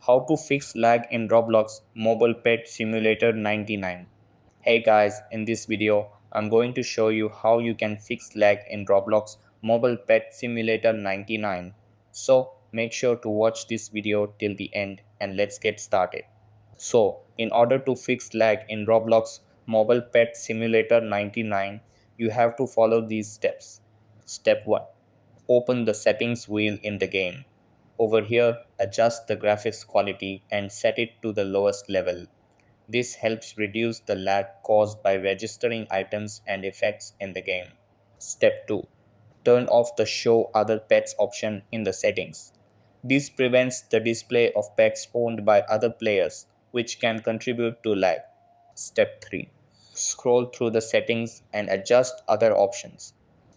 How to fix lag in Roblox Mobile Pet Simulator 99. Hey guys, in this video, I'm going to show you how you can fix lag in Roblox Mobile Pet Simulator 99. So make sure to watch this video till the end and let's get started. So, in order to fix lag in Roblox Mobile Pet Simulator 99, you have to follow these steps. Step 1. Open the settings wheel in the game. Over here, adjust the graphics quality and set it to the lowest level. This helps reduce the lag caused by registering items and effects in the game. Step 2. Turn off the Show Other Pets option in the settings. This prevents the display of pets owned by other players, which can contribute to lag. Step 3. Scroll through the settings and adjust other options.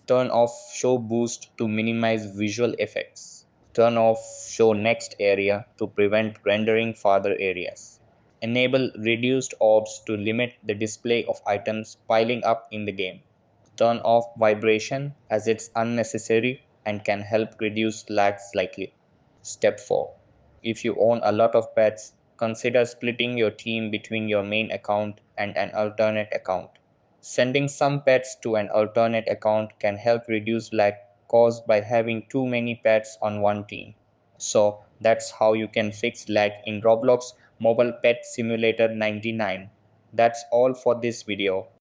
Turn off Show Boost to minimize visual effects. Turn off Show Next Area to prevent rendering farther areas. Enable Reduced Orbs to limit the display of items piling up in the game. Turn off Vibration as it's unnecessary and can help reduce lag slightly. Step 4. If you own a lot of pets, consider splitting your team between your main account and an alternate account. Sending some pets to an alternate account can help reduce lag caused by having too many pets on one team. So that's how you can fix lag in Roblox Mobile Pet Simulator 99. That's all for this video.